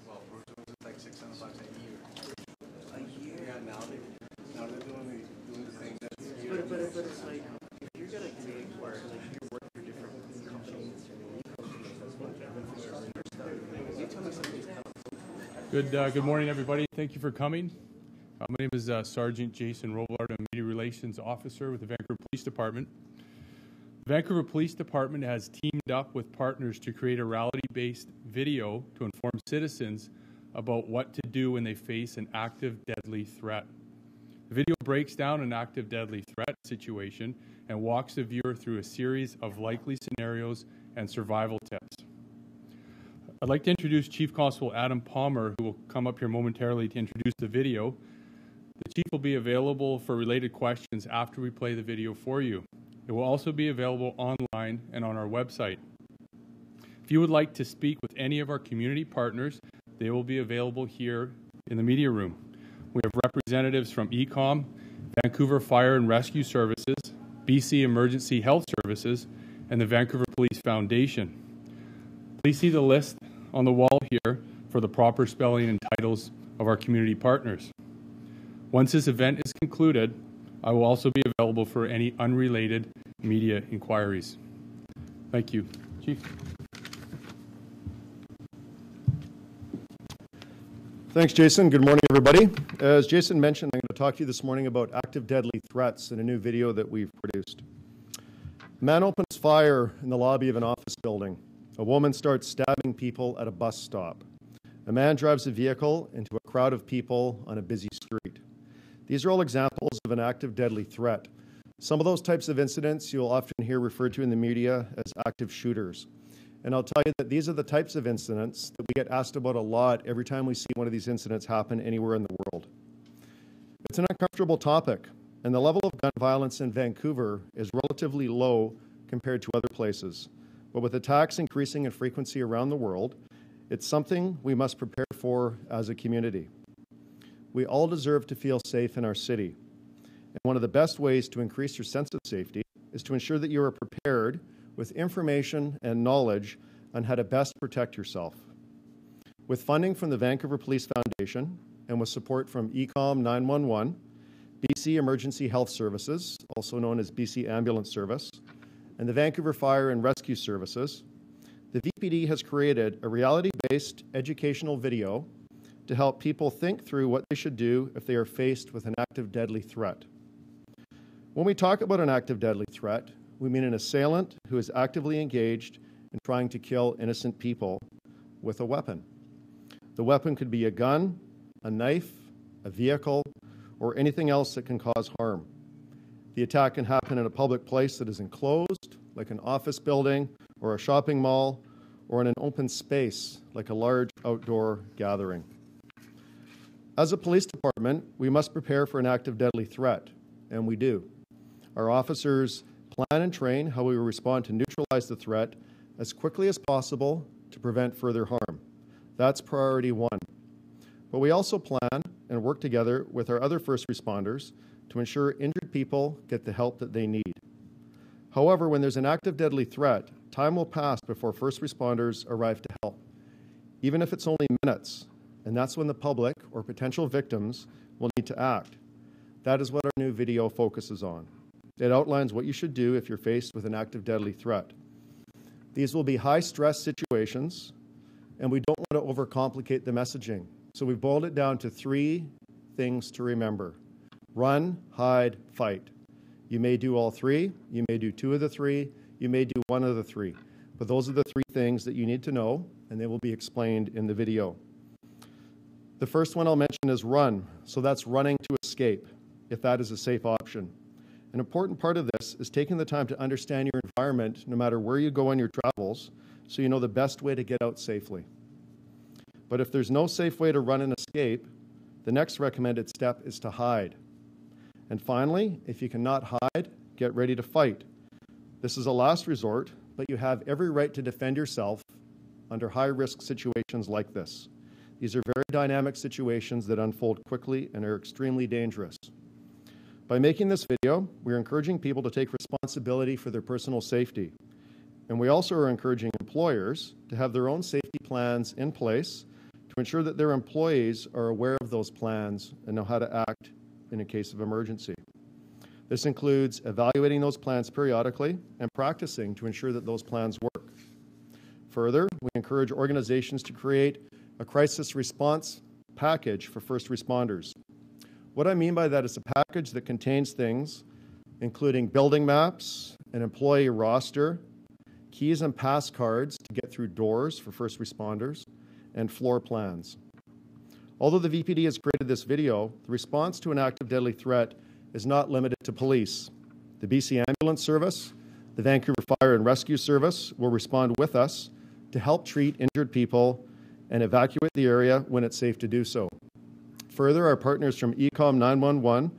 well, Bruce was like $600 a year. Yeah, now they're doing the thing that's here. But it's like, if you're gonna create work, like you work for different companies, that's one thing. You tell me something. Good morning, everybody. Thank you for coming. My name is Sergeant Jason Roblard. I'm a Media Relations Officer with the Vancouver Police Department. The Vancouver Police Department has teamed up with partners to create a reality-based video to inform citizens about what to do when they face an active deadly threat. The video breaks down an active deadly threat situation and walks the viewer through a series of likely scenarios and survival tips. I'd like to introduce Chief Constable Adam Palmer, who will come up here momentarily to introduce the video. The Chief will be available for related questions after we play the video for you. It will also be available online and on our website. If you would like to speak with any of our community partners, they will be available here in the media room. We have representatives from ECOM, Vancouver Fire and Rescue Services, BC Emergency Health Services, and the Vancouver Police Foundation. Please see the list on the wall here for the proper spelling and titles of our community partners. Once this event is concluded, I will also be available for any unrelated media inquiries. Thank you. Chief. Thanks, Jason. Good morning, everybody. As Jason mentioned, I'm going to talk to you this morning about active deadly threats in a new video that we've produced. A man opens fire in the lobby of an office building. A woman starts stabbing people at a bus stop. A man drives a vehicle into a crowd of people on a busy street. These are all examples of an active deadly threat. Some of those types of incidents you'll often hear referred to in the media as active shooters. And I'll tell you that these are the types of incidents that we get asked about a lot every time we see one of these incidents happen anywhere in the world. It's an uncomfortable topic, and the level of gun violence in Vancouver is relatively low compared to other places. But with attacks increasing in frequency around the world, it's something we must prepare for as a community. We all deserve to feel safe in our city. And one of the best ways to increase your sense of safety is to ensure that you are prepared with information and knowledge on how to best protect yourself. With funding from the Vancouver Police Foundation and with support from ECOM 911, BC Emergency Health Services, also known as BC Ambulance Service, and the Vancouver Fire and Rescue Services, the VPD has created a reality-based educational video to help people think through what they should do if they are faced with an active deadly threat. When we talk about an active deadly threat, we mean an assailant who is actively engaged in trying to kill innocent people with a weapon. The weapon could be a gun, a knife, a vehicle, or anything else that can cause harm. The attack can happen in a public place that is enclosed, like an office building or a shopping mall, or in an open space, like a large outdoor gathering. As a police department, we must prepare for an active deadly threat, and we do. Our officers plan and train how we will respond to neutralize the threat as quickly as possible to prevent further harm. That's priority one. But we also plan and work together with our other first responders to ensure injured people get the help that they need. However, when there's an active deadly threat, time will pass before first responders arrive to help, even if it's only minutes. And that's when the public or potential victims will need to act. That is what our new video focuses on. It outlines what you should do if you're faced with an active deadly threat. These will be high-stress situations, and we don't want to overcomplicate the messaging. So we've boiled it down to 3 things to remember. Run, hide, fight. You may do all 3, you may do 2 of the 3, you may do 1 of the 3. But those are the 3 things that you need to know, and they will be explained in the video. The first one I'll mention is run. So that's running to escape, if that is a safe option. An important part of this is taking the time to understand your environment no matter where you go on your travels, so you know the best way to get out safely. But if there's no safe way to run and escape, the next recommended step is to hide. And finally, if you cannot hide, get ready to fight. This is a last resort, but you have every right to defend yourself under high-risk situations like this. These are very dynamic situations that unfold quickly and are extremely dangerous. By making this video, we're encouraging people to take responsibility for their personal safety. And we also are encouraging employers to have their own safety plans in place to ensure that their employees are aware of those plans and know how to act in a case of emergency. This includes evaluating those plans periodically and practicing to ensure that those plans work. Further, we encourage organizations to create a crisis response package for first responders. What I mean by that is a package that contains things including building maps, an employee roster, keys and pass cards to get through doors for first responders, and floor plans. Although the VPD has created this video, the response to an active deadly threat is not limited to police. The BC Ambulance Service, the Vancouver Fire and Rescue Service will respond with us to help treat injured people and evacuate the area when it's safe to do so. Further, our partners from ECOM 911,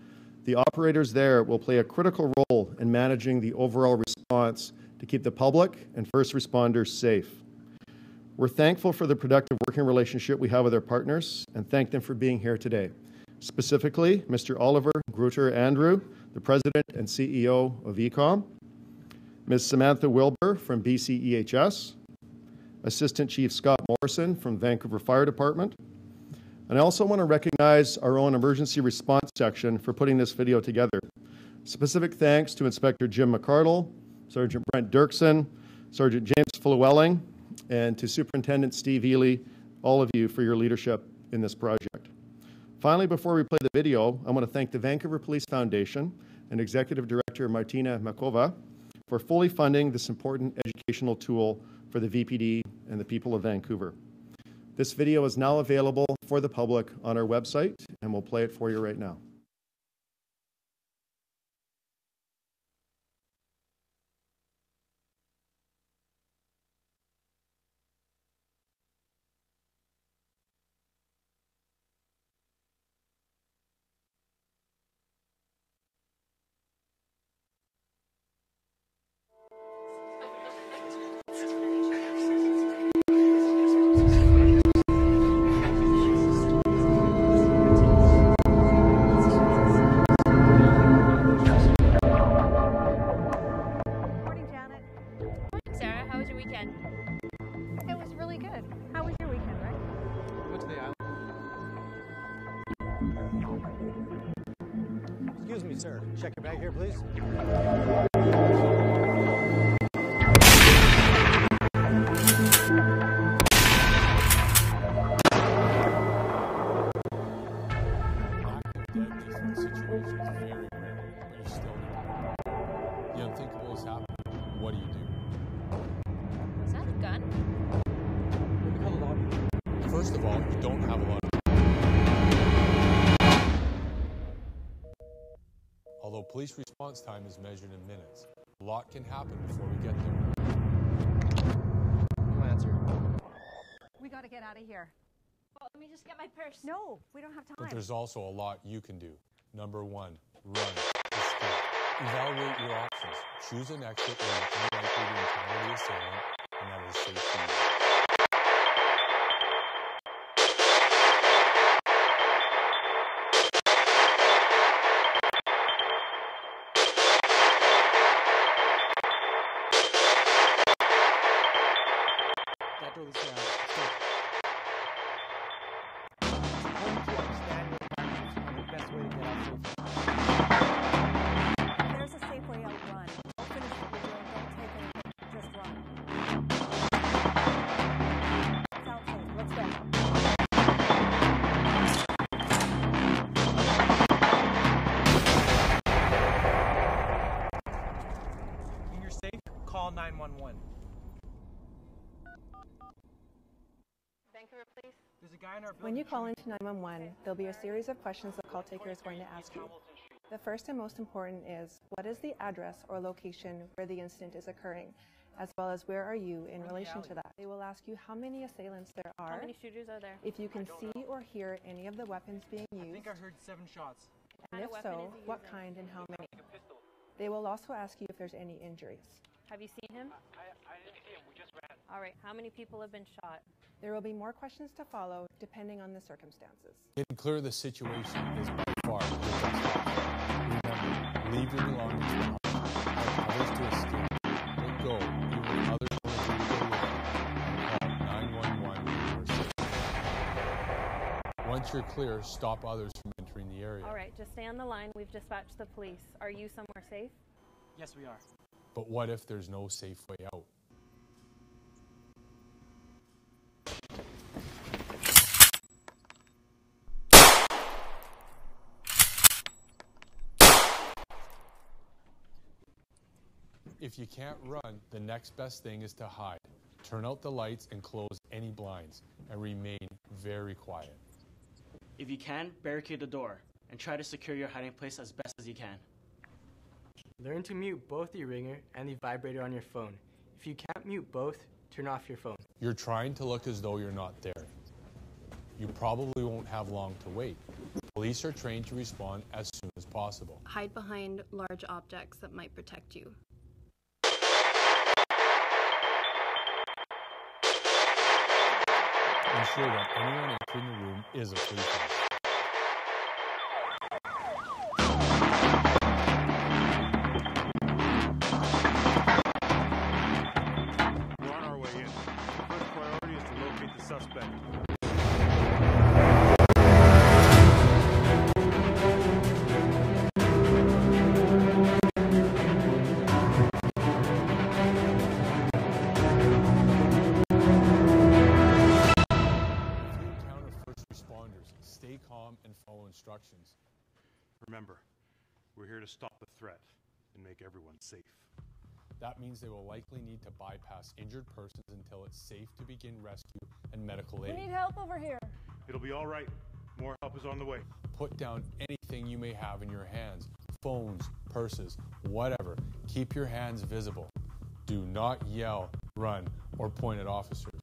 the operators there will play a critical role in managing the overall response to keep the public and first responders safe. We're thankful for the productive working relationship we have with our partners and thank them for being here today. Specifically, Mr. Oliver Grutter-Andrew, the President and CEO of ECOM, Ms. Samantha Wilbur from BCEHS, Assistant Chief Scott Morrison from Vancouver Fire Department, and I also want to recognize our own emergency response section for putting this video together. Specific thanks to Inspector Jim McCardle, Sergeant Brent Dirksen, Sergeant James Flewelling, and to Superintendent Steve Ely, all of you for your leadership in this project. Finally, before we play the video, I want to thank the Vancouver Police Foundation and Executive Director Martina Makova for fully funding this important educational tool for the VPD and the people of Vancouver. This video is now available for the public on our website, and we'll play it for you right now. Excuse me, sir. Check your bag here, please. Situation is very rare, but you still need to prepare. The unthinkable is happening. What do you do? Is that a gun? First of all, you don't have a lot of time. Although police response time is measured in minutes, a lot can happen before we get there. No answer. We got to get out of here. Well, let me just get my purse. No, we don't have time. But there's also a lot you can do. Number one, run, escape. Evaluate your options. Choose an exit where you're unlikely to encounter the assailant, and that is safe for you. That door is down. Stop. It's important to understand your environment and the best way to get out safely. If there's a safe way out, run. Don't finish what you're doing. Don't take anything. Just run. It's out safe. Let's go. When you're safe, call 911. Vancouver Police. There's a guy in our building. When you call into 911, there'll be a series of questions the call taker is going to ask you. The first and most important is, what is the address or location where the incident is occurring, as well as where are you in relation to that? They will ask you how many assailants there How are, many shooters are there? if you can see or hear any of the weapons being I used, think I heard 7 shots. and kind if of weapon so, is he what using? kind and how many. They will also ask you if there's any injuries. Have you seen him? I didn't see him. We just ran. All right. How many people have been shot? There will be more questions to follow, depending on the circumstances. Getting clear of the situation is by far the best option. Remember, leave your belongings behind. Help others to escape. Don't go, even when others want you to go with you. And call 911 when you are safe. Once you're clear, stop others from entering the area. All right, just stay on the line. We've dispatched the police. Are you somewhere safe? Yes, we are. But what if there's no safe way out? If you can't run, the next best thing is to hide. Turn out the lights and close any blinds, and remain very quiet. If you can, barricade the door and try to secure your hiding place as best as you can. Learn to mute both the ringer and the vibrator on your phone. If you can't mute both, turn off your phone. You're trying to look as though you're not there. You probably won't have long to wait. Police are trained to respond as soon as possible. Hide behind large objects that might protect you. Ensure that anyone entering the room is a police officer. We're on our way in. First priority is to locate the suspect. Stay calm and follow instructions. Remember, we're here to stop the threat and make everyone safe. That means they will likely need to bypass injured persons until it's safe to begin rescue and medical aid. We need help over here. It'll be all right. More help is on the way. Put down anything you may have in your hands. Phones, purses, whatever. Keep your hands visible. Do not yell, run, or point at officers.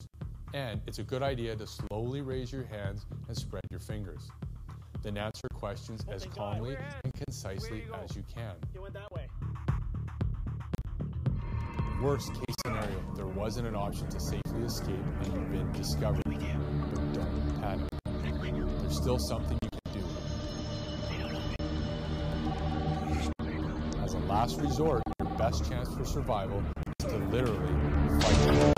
And it's a good idea to slowly raise your hands and spread your fingers. Then answer questions as calmly and concisely as you can. It went that way. Worst case scenario, there wasn't an option to safely escape and you've been discovered. But don't panic. There's still something you can do. As a last resort, your best chance for survival is to literally fight.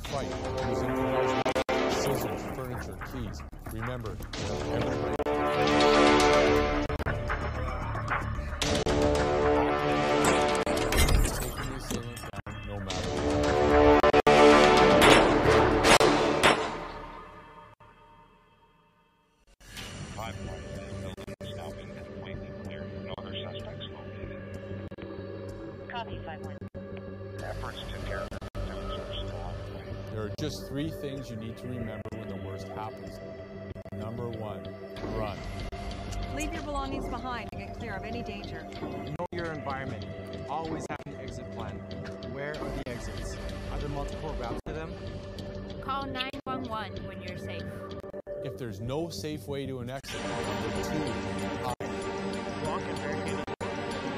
Fight using cars, scissors, furniture, keys. Remember, you have every right. Taking the assailant down no matter what. 5-1 stopping and completely clear. No other suspects located. Copy 5-1. Efforts to care. There are just 3 things you need to remember when the worst happens. Number 1, run. Leave your belongings behind and get clear of any danger. Know your environment. Always have an exit plan. Where are the exits? Are there multiple routes to them? Call 911 when you're safe. If there's no safe way to an exit, number 2, hide. Block and barricade the door.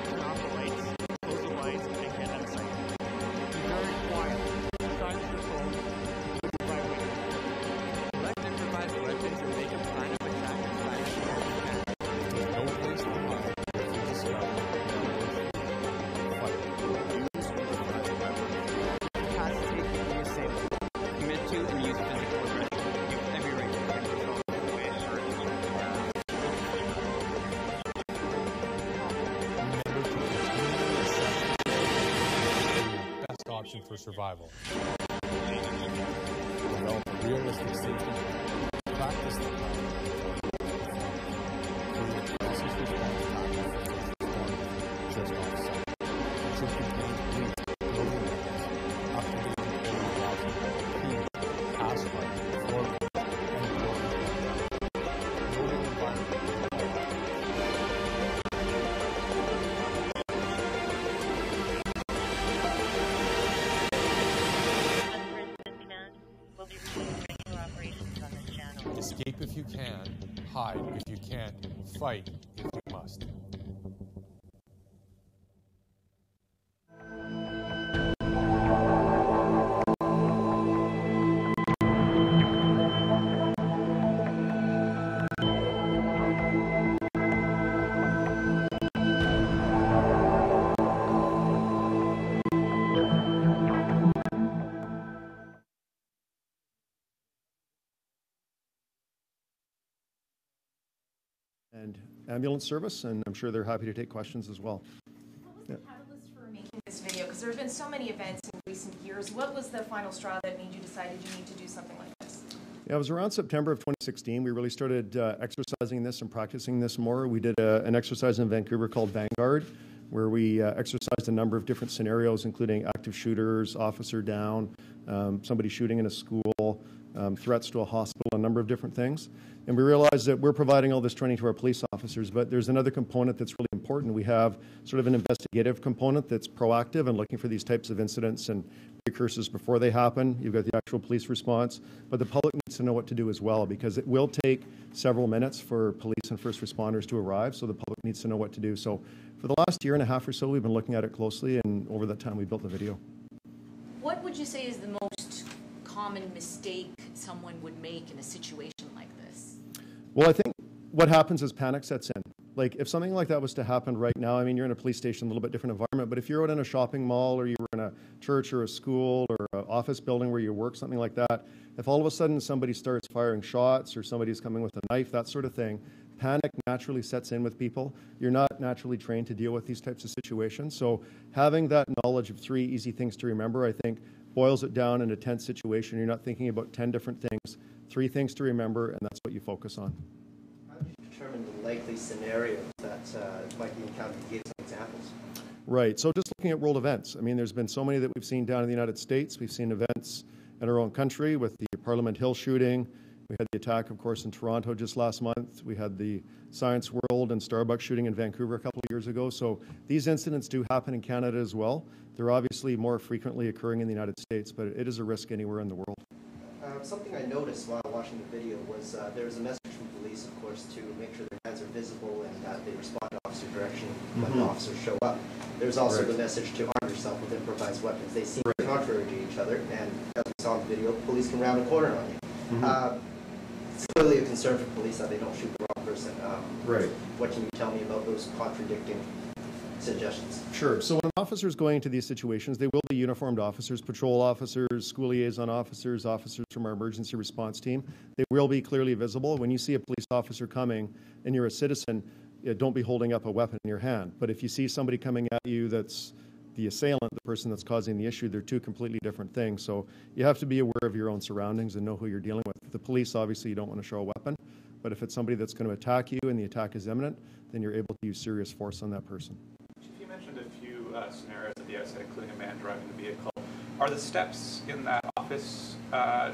Turn off the lights, close the lights, and get out of sight. Be very quiet. Silence your phone. Use the vibrator. Let improvise weapons and make a plan of attack as fast as you can. There's no place to hide. If you discover fight. Capacitate the assailant. Commit to and use physical aggression. You have every right to defend yourself. Remember to continually assess the best option for survival. Develop a realistic safety plan. Practice the plan. Crisis response tactics just off-site. It should contain police, building weapons, up-to-date employee housing, keys, password, floor plan, and important contact. Know your environment. We'll be resuming regular operations on this channel. Escape if you can, hide if you can't, fight if you must. and ambulance service, and I'm sure they're happy to take questions as well. What was the catalyst for making this video? Because there have been so many events in recent years. What was the final straw that made you decide you need to do something like this? Yeah, it was around September of 2016. We really started exercising this and practicing this more. We did an exercise in Vancouver called Vanguard, where we exercised a number of different scenarios, including active shooters, officer down, somebody shooting in a school, threats to a hospital, a number of different things. And we realized that we're providing all this training to our police officers, but there's another component that's really important. We have sort of an investigative component that's proactive and looking for these types of incidents and precursors before they happen. You've got the actual police response, but the public needs to know what to do as well, because it will take several minutes for police and first responders to arrive, so the public needs to know what to do. So for the last year and a half or so, we've been looking at it closely, and over that time we built the video. What would you say is the most common mistake someone would make in a situation like this? Well, I think what happens is panic sets in. Like, if something like that was to happen right now, I mean, you're in a police station, a little bit different environment, but if you're out in a shopping mall or you were in a church or a school or an office building where you work, something like that, if all of a sudden somebody starts firing shots or somebody's coming with a knife, that sort of thing, panic naturally sets in with people. You're not naturally trained to deal with these types of situations. So having that knowledge of 3 easy things to remember, I think, boils it down in a tense situation. You're not thinking about 10 different things, 3 things to remember, and that's what you focus on. How do you determine the likely scenarios that might be encountered? You gave some examples. Right. So just looking at world events, I mean, there's been so many that we've seen down in the United States. We've seen events in our own country with the Parliament Hill shooting. We had the attack, of course, in Toronto just last month. We had the Science World and Starbucks shooting in Vancouver a couple of years ago. So these incidents do happen in Canada as well. They're obviously more frequently occurring in the United States, but it is a risk anywhere in the world. Something I noticed while watching the video was there was a message from police, of course, to make sure their hands are visible and that they respond to officer direction when the officers show up. There's also the message to arm yourself with improvised weapons. They seem contrary to each other, and as we saw in the video, police can round a corner on you. It's clearly a concern for police that they don't shoot the wrong person. What can you tell me about those contradicting suggestions? Sure. So when officers going into these situations, they will be uniformed officers, patrol officers, school liaison officers, officers from our emergency response team. They will be clearly visible. When you see a police officer coming and you're a citizen, don't be holding up a weapon in your hand. But if you see somebody coming at you that's the assailant, the person that's causing the issue, they're 2 completely different things. So you have to be aware of your own surroundings and know who you're dealing with. The police, obviously, you don't want to show a weapon, but if it's somebody that's going to attack you and the attack is imminent, then you're able to use serious force on that person. Chief, you mentioned a few scenarios at the outset, including a man driving the vehicle. Are the steps in that office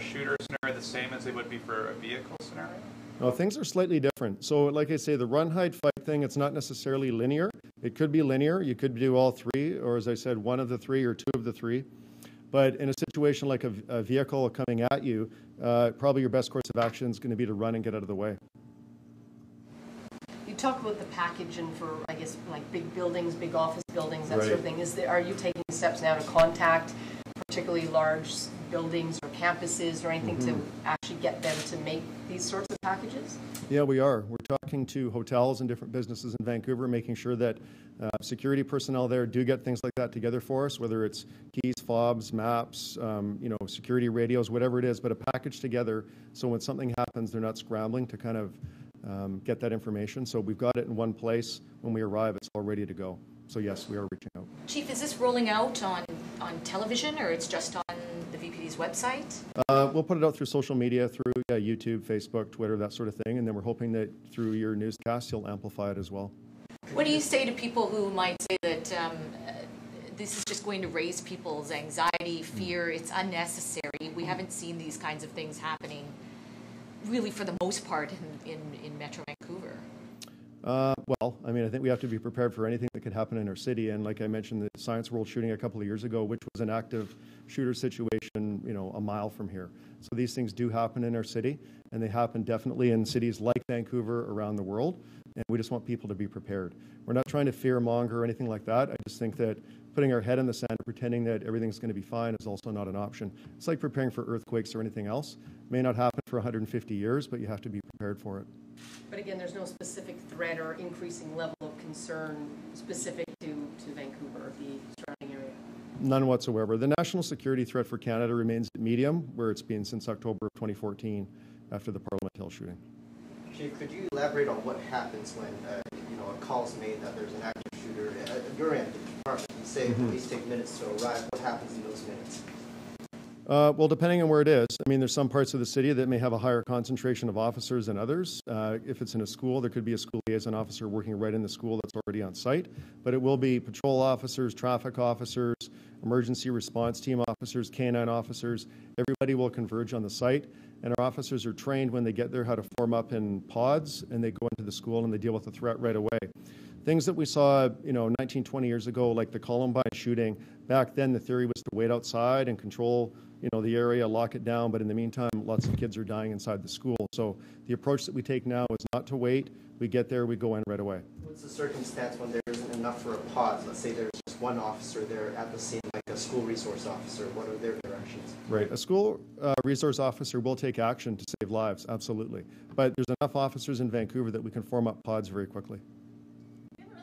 shooter scenario the same as they would be for a vehicle scenario? No, things are slightly different. So like I say, the run, hide, fight thing, it's not necessarily linear. It could be linear. You could do all 3, or as I said, 1 of the 3 or 2 of the 3. But in a situation like a vehicle coming at you, probably your best course of action is going to be to run and get out of the way. You talk about the packaging for, I guess, like big buildings, big office buildings, that sort of thing. Are you taking steps now to contact particularly large buildings or campuses or anything to actually get them to make these sorts of packages? Yeah, we are. We're talking to hotels and different businesses in Vancouver, making sure that security personnel there do get things like that together for us, whether it's keys, fobs, maps, security radios, whatever it is, but a package together so when something happens, they're not scrambling to kind of get that information. So we've got it in one place. When we arrive, it's all ready to go. So yes, we are reaching out. Chief, is this rolling out on television, or it's just on the VPD's website? We'll put it out through social media, through YouTube, Facebook, Twitter, that sort of thing, and then we're hoping that through your newscast, you'll amplify it as well. What do you say to people who might say that this is just going to raise people's anxiety, fear, it's unnecessary? We haven't seen these kinds of things happening really for the most part in Metro Vancouver. Well, I mean, I think we have to be prepared for anything that could happen in our city. And like I mentioned, the Science World shooting a couple of years ago, which was an active shooter situation, a mile from here. So these things do happen in our city, and they happen definitely in cities like Vancouver around the world. And we just want people to be prepared. We're not trying to fear monger or anything like that. I just think that putting our head in the sand, pretending that everything's going to be fine, is also not an option. It's like preparing for earthquakes or anything else. It may not happen for 150 years, but you have to be prepared for it. But again, there's no specific threat or increasing level of concern specific to Vancouver or the surrounding area? None whatsoever. The national security threat for Canada remains at medium, where it's been since October of 2014 after the Parliament Hill shooting. Chief, could you elaborate on what happens when a call is made that there's an active shooter at your end of the department? You say police take minutes to arrive. What happens in those minutes? Well, depending on where it is. I mean, there's some parts of the city that may have a higher concentration of officers than others. If it's in a school, there could be a school liaison officer working right in the school that's already on site. But it will be patrol officers, traffic officers, emergency response team officers, K-9 officers. Everybody will converge on the site. And our officers are trained when they get there how to form up in pods, and they go into the school and they deal with the threat right away. Things that we saw, 19, 20 years ago, like the Columbine shooting, back then the theory was to wait outside and control, the area, lock it down. But in the meantime, lots of kids are dying inside the school. So the approach that we take now is not to wait. We get there, we go in right away. What's the circumstance when there isn't enough for a pod? Let's say there's just one officer there at the scene, like a school resource officer. What are their directions? Right. A school resource officer will take action to save lives, absolutely. But there's enough officers in Vancouver that we can form up pods very quickly.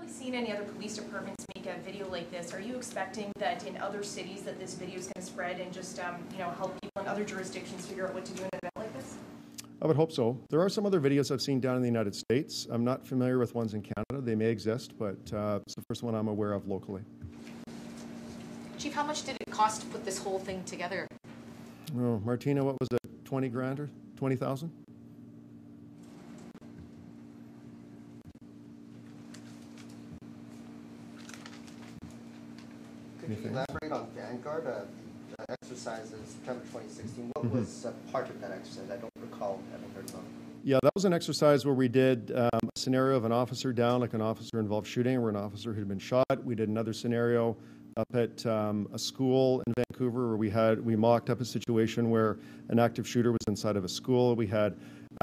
Seen any other police departments make a video like this? Are you expecting that in other cities that this video is going to spread and just help people in other jurisdictions figure out what to do in an event like this? I would hope so. There are some other videos I've seen down in the United States. I'm not familiar with ones in Canada. They may exist, but it's the first one I'm aware of locally. Chief, how much did it cost to put this whole thing together? Oh, Martina, what was it, 20 grand or 20,000? Could you elaborate on Vanguard, exercise in September 2016? What was part of that exercise? I don't recall having heard about it. Yeah, that was an exercise where we did a scenario of an officer down, like an officer-involved shooting, where an officer had been shot. We did another scenario up at a school in Vancouver where we mocked up a situation where an active shooter was inside of a school. We had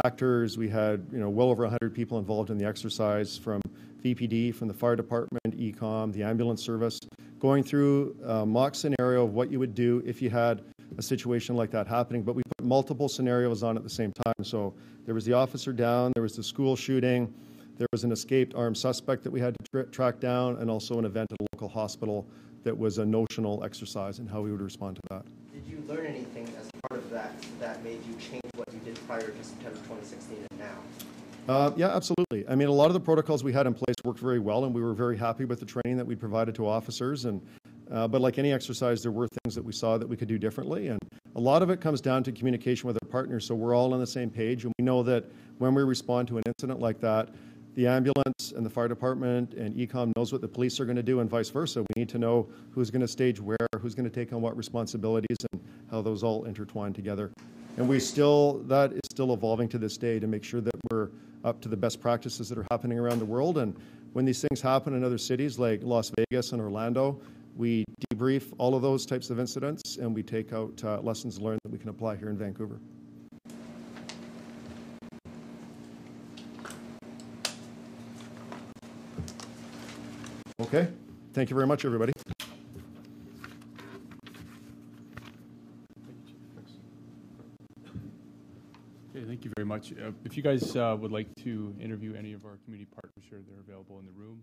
actors, we had well over 100 people involved in the exercise, from VPD, from the fire department, ECOM, the ambulance service, going through a mock scenario of what you would do if you had a situation like that happening. But we put multiple scenarios on at the same time. So there was the officer down, there was the school shooting, there was an escaped armed suspect that we had to track down, and also an event at a local hospital that was a notional exercise and how we would respond to that. Did you learn anything as part of that made you change what you did prior to September 2016 and now? Yeah, absolutely. I mean, a lot of the protocols we had in place worked very well, and we were very happy with the training that we provided to officers. And but like any exercise, there were things that we saw that we could do differently. And a lot of it comes down to communication with our partners, so we're all on the same page. And we know that when we respond to an incident like that, the ambulance and the fire department and ECOM knows what the police are going to do, and vice versa. We need to know who's going to stage where, who's going to take on what responsibilities, and how those all intertwine together. And that is still evolving to this day to make sure that we're up to the best practices that are happening around the world. And when these things happen in other cities like Las Vegas and Orlando, we debrief all of those types of incidents, and we take out lessons learned that we can apply here in Vancouver. Okay. Thank you very much, everybody. Okay, thank you very much. If you guys would like to interview any of our community partners here, they're available in the room.